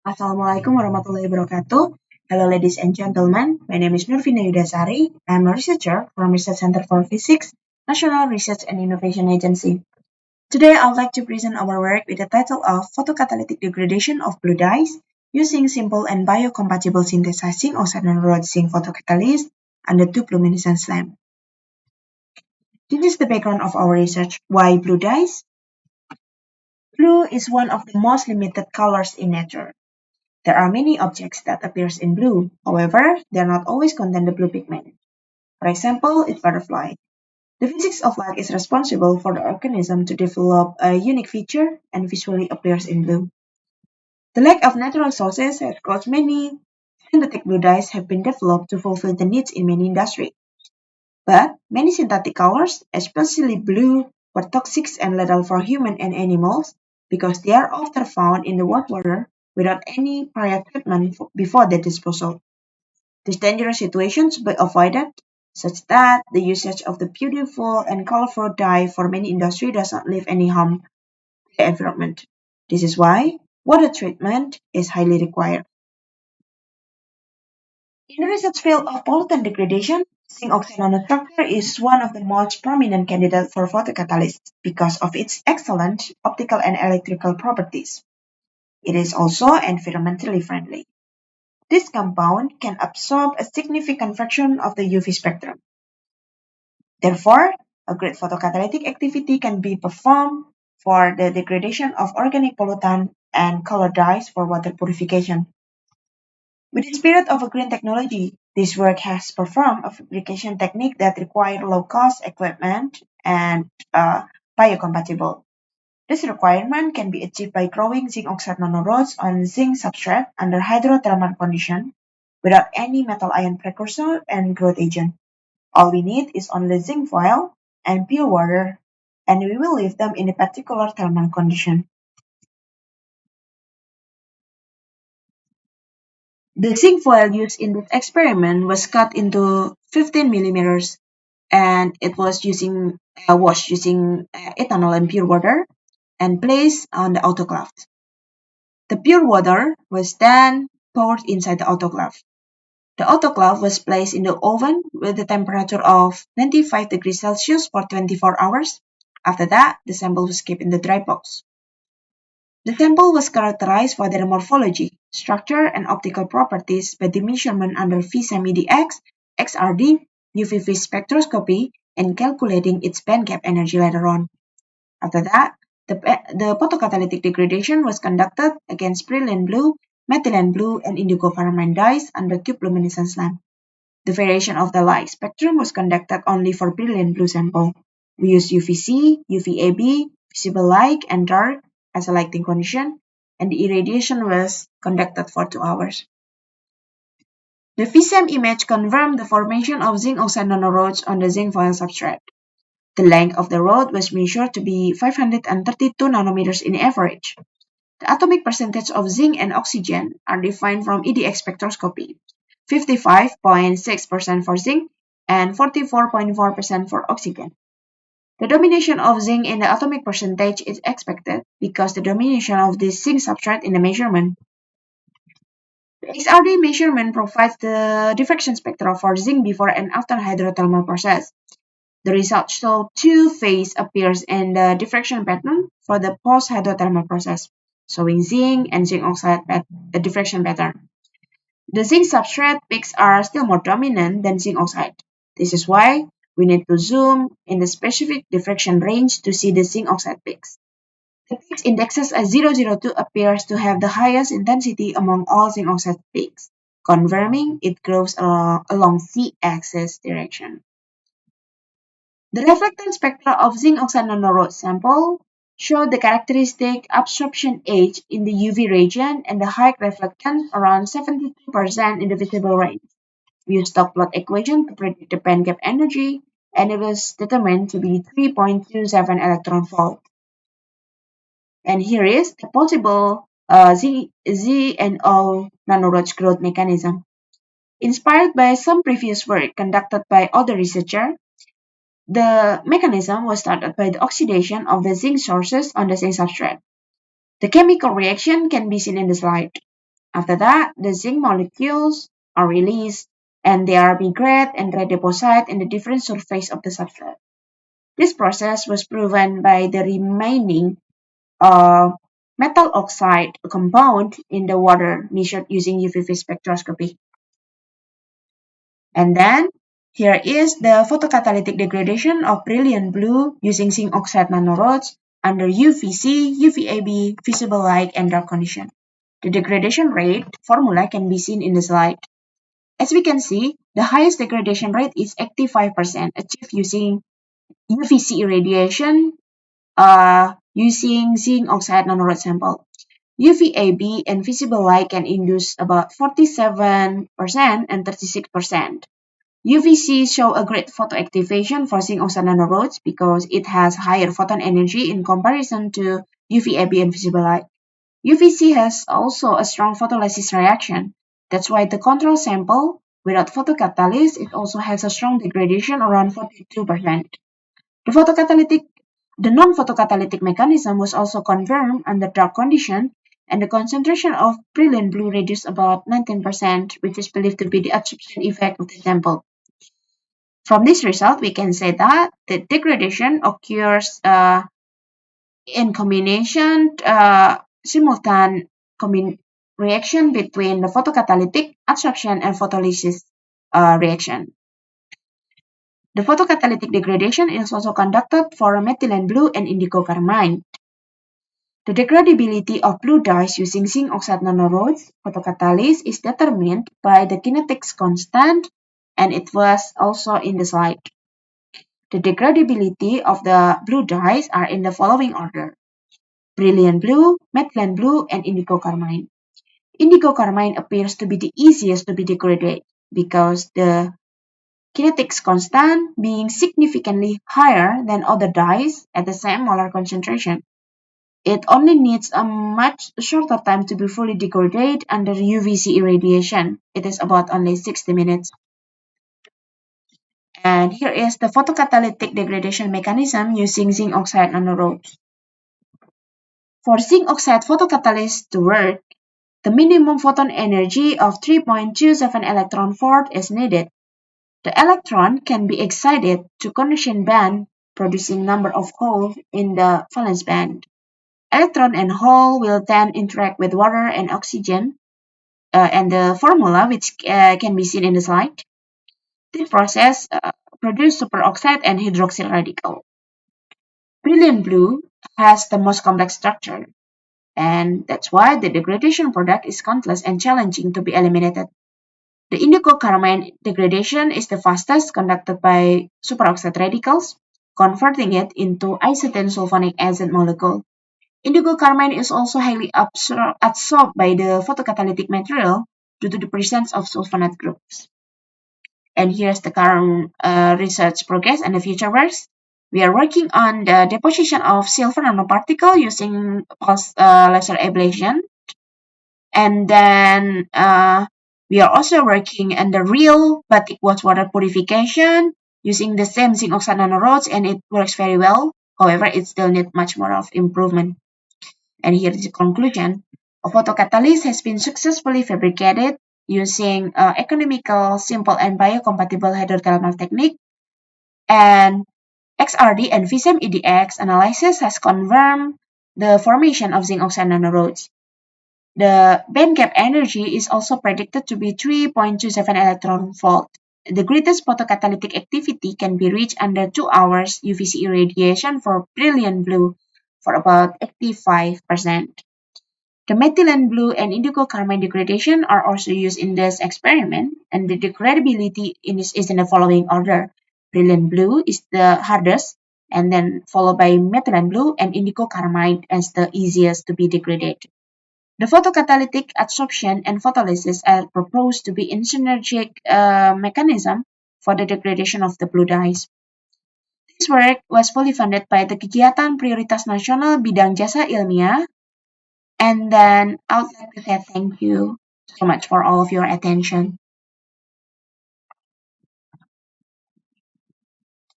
Assalamualaikum warahmatullahi wabarakatuh. Hello ladies and gentlemen, my name is Nurfina Yudasari. I'm a researcher from Research Center for Physics, National Research and Innovation Agency. Today I'd like to present our work with the title of Photocatalytic Degradation of Blue Dyes using simple and biocompatible synthesizing oxide nanorods zinc photocatalyst and the tube luminescence lamp. This is the background of our research. Why blue dyes? Blue is one of the most limited colors in nature. There are many objects that appears in blue, however, they are not always contain the blue pigment. For example, it's butterfly. The physics of light is responsible for the organism to develop a unique feature and visually appears in blue. The lack of natural sources has caused many synthetic blue dyes have been developed to fulfill the needs in many industries. But many synthetic colors, especially blue, were toxic and lethal for humans and animals because they are often found in the water without any prior treatment before their disposal. These dangerous situations be avoided, such that the usage of the beautiful and colorful dye for many industries does not leave any harm to the environment. This is why water treatment is highly required. In the research field of pollutant degradation, zinc oxide nanostructure is one of the most prominent candidates for photocatalysts because of its excellent optical and electrical properties. It is also environmentally friendly. This compound can absorb a significant fraction of the UV spectrum. Therefore, a great photocatalytic activity can be performed for the degradation of organic pollutant and color dyes for water purification. With the spirit of a green technology, this work has performed a fabrication technique that requires low-cost equipment and biocompatible. This requirement can be achieved by growing zinc oxide nanorods on zinc substrate under hydrothermal condition without any metal ion precursor and growth agent. All we need is only zinc foil and pure water, and we will leave them in a particular thermal condition. The zinc foil used in this experiment was cut into 15 millimeters, and it was washed using ethanol and pure water and placed on the autoclave. The pure water was then poured inside the autoclave. The autoclave was placed in the oven with a temperature of 95 degrees Celsius for 24 hours. After that, the sample was kept in the dry box. The sample was characterized for their morphology, structure, and optical properties by the measurement under VSAM-EDX, XRD, UV spectroscopy, and calculating its bandgap energy later on. After that, the photocatalytic degradation was conducted against brilliant blue, methylene blue, and indigo pharmine dyes under tube luminescence lamp. The variation of the light spectrum was conducted only for brilliant blue sample. We used UVC, UVAB, visible light, and dark as a lighting condition, and the irradiation was conducted for 2 hours. The VSAM image confirmed the formation of zinc oxide nanorods on the zinc foil substrate. The length of the rod was measured to be 532 nanometers in average. The atomic percentage of zinc and oxygen are defined from EDX spectroscopy, 55.6% for zinc and 44.4% for oxygen. The domination of zinc in the atomic percentage is expected because the domination of this zinc substrate in the measurement. The XRD measurement provides the diffraction spectra for zinc before and after hydrothermal process. The result shows two phases appears in the diffraction pattern for the post-hydrothermal process, showing zinc and zinc oxide diffraction pattern. The zinc substrate peaks are still more dominant than zinc oxide. This is why we need to zoom in the specific diffraction range to see the zinc oxide peaks. The peaks indexes as 002 appears to have the highest intensity among all zinc oxide peaks, confirming it grows along Z-axis direction. The reflectance spectra of zinc oxide nanorod sample show the characteristic absorption age in the UV region and the high reflectance around 72% in the visible range. We used dot plot equation to predict the bandgap energy, and it was determined to be 3.27 electron volt. And here is the possible Z and O nanorods growth mechanism. Inspired by some previous work conducted by other researchers, the mechanism was started by the oxidation of the zinc sources on the zinc substrate. The chemical reaction can be seen in the slide. After that, the zinc molecules are released and they are migrate and redeposit in the different surface of the substrate. This process was proven by the remaining metal oxide compound in the water measured using UV spectroscopy. And then here is the photocatalytic degradation of brilliant blue using zinc oxide nanorods under UVC, UVAB, visible light, and dark condition. The degradation rate formula can be seen in the slide. As we can see, the highest degradation rate is 85% achieved using UVC irradiation using zinc oxide nanorod sample. UVAB and visible light can induce about 47% and 36%. UVC show a great photoactivation for zinc oxide nanorods because it has higher photon energy in comparison to UVAB and visible light. UVC has also a strong photolysis reaction. That's why the control sample without photocatalyst, it also has a strong degradation around 42%. The non-photocatalytic mechanism was also confirmed under dark condition, and the concentration of brilliant blue reduced about 19%, which is believed to be the absorption effect of the sample. From this result, we can say that the degradation occurs in combination, simultaneous reaction between the photocatalytic absorption and photolysis reaction. The photocatalytic degradation is also conducted for methylene blue and indigo carmine. The degradability of blue dyes using zinc oxide nanorods photocatalyst is determined by the kinetics constant, and it was also in the slide. The degradability of the blue dyes are in the following order: brilliant blue, methylene blue, and indigo carmine. Indigo carmine appears to be the easiest to be degraded because the kinetics constant being significantly higher than other dyes at the same molar concentration. It only needs a much shorter time to be fully degraded under UVC irradiation. It is about only 60 minutes. And here is the photocatalytic degradation mechanism using zinc oxide nanorods. For zinc oxide photocatalyst to work, the minimum photon energy of 3.27 electron volt is needed. The electron can be excited to conduction band, producing number of holes in the valence band. Electron and hole will then interact with water and oxygen, and the formula which can be seen in the slide. This process produces superoxide and hydroxyl radical. Brilliant blue has the most complex structure, and that's why the degradation product is countless and challenging to be eliminated. The indigo carmine degradation is the fastest, conducted by superoxide radicals, converting it into acetylene sulfonic acid molecule. Indigo carmine is also highly absorbed by the photocatalytic material due to the presence of sulfonate groups. And here's the current research progress and the future works. We are working on the deposition of silver nanoparticle using pulse laser ablation. And then we are also working on the real batik water purification using the same zinc oxide nanorods, and it works very well. However, it still needs much more of improvement. And here is the conclusion. A photocatalyst has been successfully fabricated using economical, simple, and biocompatible hydrothermal technique. And XRD and VSEM EDX analysis has confirmed the formation of zinc oxide nanorods. The band gap energy is also predicted to be 3.27 electron volt. The greatest photocatalytic activity can be reached under 2 hours UVC irradiation for brilliant blue for about 85%. The methylene blue and indigo carmine degradation are also used in this experiment, and the degradability is in the following order. Brilliant blue is the hardest, and then followed by methylene blue and indigo carmine as the easiest to be degraded. The photocatalytic absorption and photolysis are proposed to be in synergic mechanism for the degradation of the blue dyes. This work was fully funded by the Kegiatan Prioritas Nasional Bidang Jasa Ilmiah. And then I would like to say thank you so much for all of your attention.